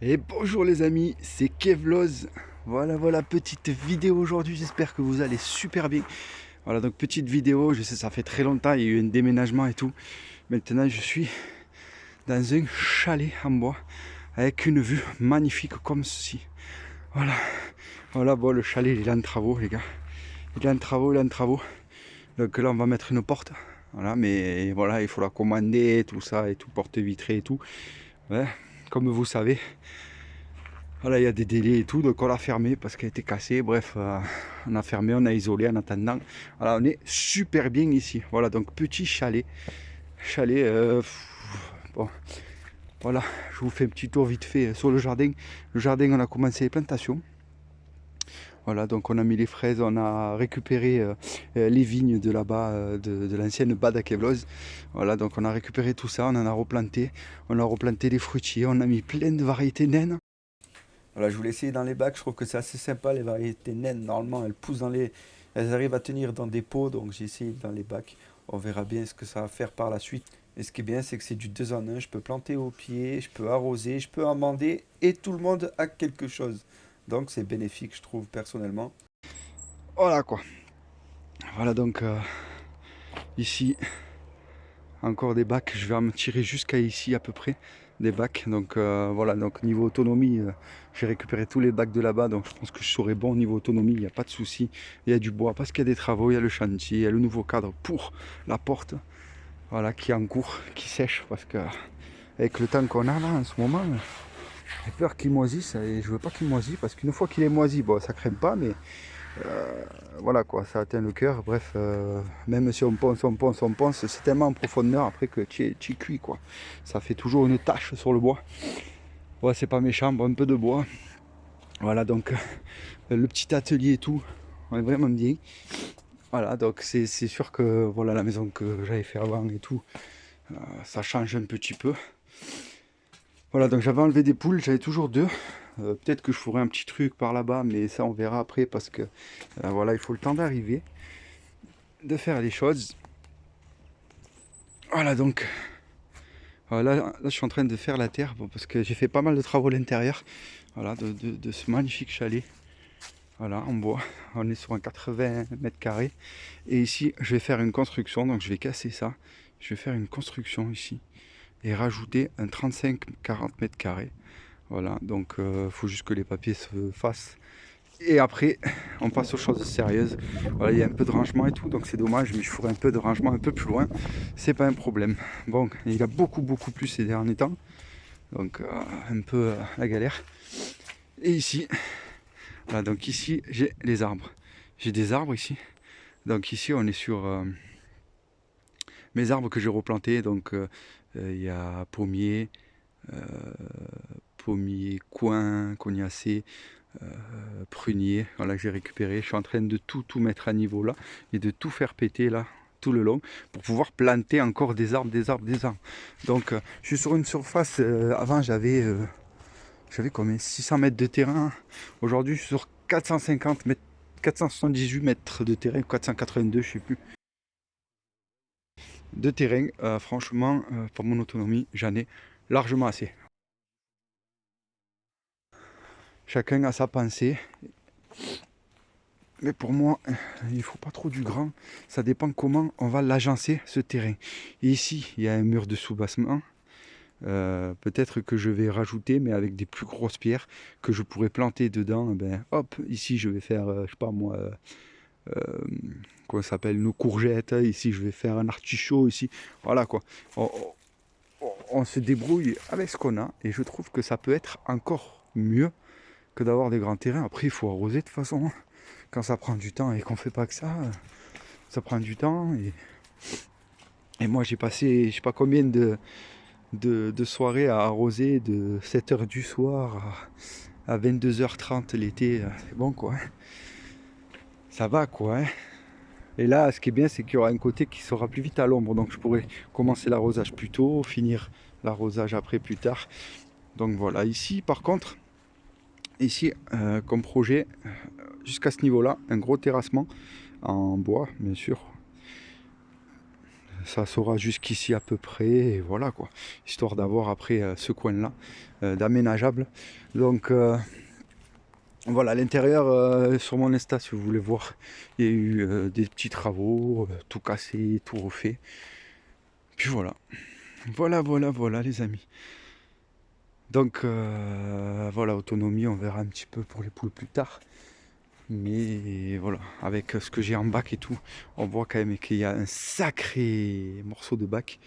Et bonjour les amis, c'est Kevloz. Voilà, petite vidéo aujourd'hui, j'espère que vous allez super bien. Voilà, donc petite vidéo, je sais ça fait très longtemps, il y a eu un déménagement et tout. Maintenant je suis dans un chalet en bois avec une vue magnifique comme ceci. Voilà, bon le chalet il est en travaux les gars. Il est en travaux. Donc là on va mettre une porte. Voilà, mais voilà, il faut la commander, tout ça et tout, porte vitrée et tout. Ouais, comme vous savez. Voilà, il y a des délais et tout, donc on l'a fermé parce qu'elle était cassée. Bref, on a fermé, on a isolé en attendant. Voilà, on est super bien ici. Voilà, donc petit chalet. Chalet, bon, voilà, je vous fais un petit tour vite fait sur le jardin. Le jardin, on a commencé les plantations. Voilà, donc on a mis les fraises, on a récupéré les vignes de là-bas, de l'ancienne bade à Kevloz. Voilà, donc on a récupéré tout ça, on en a replanté. On a replanté les fruitiers, on a mis plein de variétés naines. Voilà, je voulais essayer dans les bacs, je trouve que c'est assez sympa, les variétés naines, normalement elles poussent dans les... Elles arrivent à tenir dans des pots, donc j'ai essayé dans les bacs. On verra bien ce que ça va faire par la suite. Et ce qui est bien, c'est que c'est du 2 en un, je peux planter au pied, je peux arroser, je peux amender, et tout le monde a quelque chose. Donc c'est bénéfique, je trouve, personnellement. Voilà quoi. Voilà donc ici, encore des bacs, je vais en me tirer jusqu'à ici à peu près, des bacs. Donc voilà, donc niveau autonomie, j'ai récupéré tous les bacs de là-bas, donc je pense que je serai bon au niveau autonomie, il n'y a pas de souci. Il y a du bois parce qu'il y a des travaux, il y a le chantier, il y a le nouveau cadre pour la porte, voilà, qui est en cours, qui sèche, parce que avec le temps qu'on a là en ce moment, j'ai peur qu'il moisisse et je veux pas qu'il moisisse parce qu'une fois qu'il est moisi, bon ça crème pas, mais voilà quoi, ça atteint le cœur. Bref, même si on ponce, c'est tellement en profondeur après que tu es cuit quoi. Ça fait toujours une tache sur le bois. Ouais, c'est pas méchant, bon, un peu de bois. Voilà donc le petit atelier et tout, on est vraiment bien. Voilà, donc c'est sûr que voilà la maison que j'avais fait avant et tout, ça change un petit peu. Voilà, donc j'avais enlevé des poules, j'avais toujours deux. Peut-être que je ferai un petit truc par là-bas, mais ça on verra après parce que voilà, il faut le temps d'arriver, de faire les choses. Voilà donc là, je suis en train de faire la terre bon, parce que j'ai fait pas mal de travaux à l'intérieur voilà, de ce magnifique chalet. Voilà, en bois. On est sur un 80 mètres carrés. Et ici, je vais faire une construction. Donc je vais casser ça. Je vais faire une construction ici. Et rajouter un 35-40 mètres carrés. Voilà, donc il faut juste que les papiers se fassent. Et après, on passe aux choses sérieuses. Voilà, il y a un peu de rangement et tout, donc c'est dommage, mais je ferai un peu de rangement un peu plus loin. C'est pas un problème. Bon, il y a beaucoup plus ces derniers temps, donc un peu la galère. Et ici, voilà, donc ici j'ai les arbres. J'ai des arbres ici. Donc ici on est sur mes arbres que j'ai replantés. Donc il y a pommier, euh, pommier, coin, cognacé, prunier, voilà, que j'ai récupéré. Je suis en train de tout mettre à niveau là et de tout faire péter là tout le long pour pouvoir planter encore des arbres. Donc je suis sur une surface, avant j'avais combien 600 mètres de terrain. Aujourd'hui je suis sur 450 mètres, 478 mètres de terrain, 482 je sais plus. De terrain, franchement, pour mon autonomie, j'en ai largement assez. Chacun a sa pensée. Mais pour moi, il ne faut pas trop du grand. Ça dépend comment on va l'agencer, ce terrain. Et ici, il y a un mur de soubassement. Peut-être que je vais rajouter, mais avec des plus grosses pierres que je pourrais planter dedans. Ben, hop, ici, je vais faire, je sais pas moi, comment ça s'appelle, nos courgettes. Ici, je vais faire un artichaut. Ici, voilà quoi. On se débrouille avec ce qu'on a. Et je trouve que ça peut être encore mieux que d'avoir des grands terrains. Après, il faut arroser de toute façon. Quand ça prend du temps et qu'on fait pas que ça prend du temps. Et moi, j'ai passé, je sais pas combien de soirées à arroser de 7h du soir à 22h30 l'été. C'est bon, quoi. Ça va, quoi. Et là, ce qui est bien, c'est qu'il y aura un côté qui sera plus vite à l'ombre. Donc, je pourrais commencer l'arrosage plus tôt, finir l'arrosage après plus tard. Donc, voilà. Ici, par contre, ici, comme projet, jusqu'à ce niveau-là, un gros terrassement en bois, bien sûr. ça sera jusqu'ici à peu près, et voilà quoi. Histoire d'avoir après ce coin-là d'aménageable. Donc voilà, à l'intérieur, sur mon Insta, si vous voulez voir, il y a eu des petits travaux, tout cassé, tout refait. Puis voilà. Voilà les amis. Donc voilà, autonomie, on verra un petit peu pour les poules plus tard. Mais voilà, avec ce que j'ai en bac et tout, on voit quand même qu'il y a un sacré morceau de bac.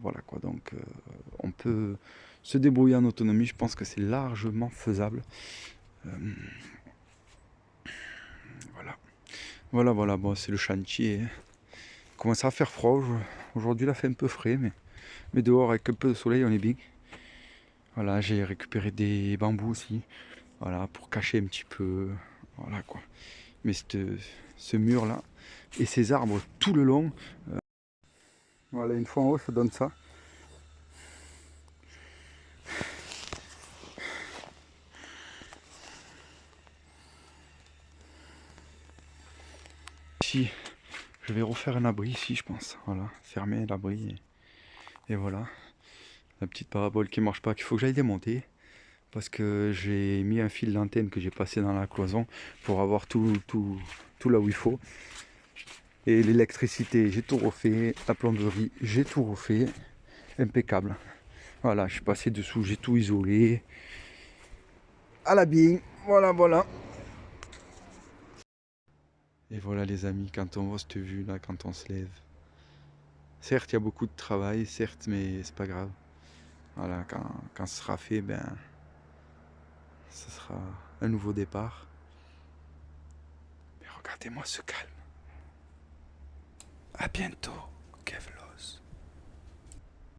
Voilà quoi, donc on peut se débrouiller en autonomie, je pense que c'est largement faisable. Voilà, bon c'est le chantier. Il commence à faire froid, aujourd'hui il a fait un peu frais, mais dehors avec un peu de soleil on est bien. Voilà, j'ai récupéré des bambous aussi, voilà, pour cacher un petit peu, voilà quoi. Mais ce mur là, et ces arbres tout le long, voilà, une fois en haut ça donne ça. Ici, je vais refaire un abri ici je pense, voilà, fermer l'abri et voilà. La petite parabole qui marche pas, qu'il faut que j'aille démonter. Parce que j'ai mis un fil d'antenne que j'ai passé dans la cloison pour avoir tout là où il faut. Et l'électricité, j'ai tout refait. La plomberie, j'ai tout refait. Impeccable. Voilà, je suis passé dessous, j'ai tout isolé. À la bille. Voilà. Et voilà les amis, quand on voit cette vue là, quand on se lève. Certes, il y a beaucoup de travail, certes, mais c'est pas grave. Voilà, quand ce sera fait, ben, ce sera un nouveau départ. Mais regardez-moi ce calme. À bientôt, Kevlo.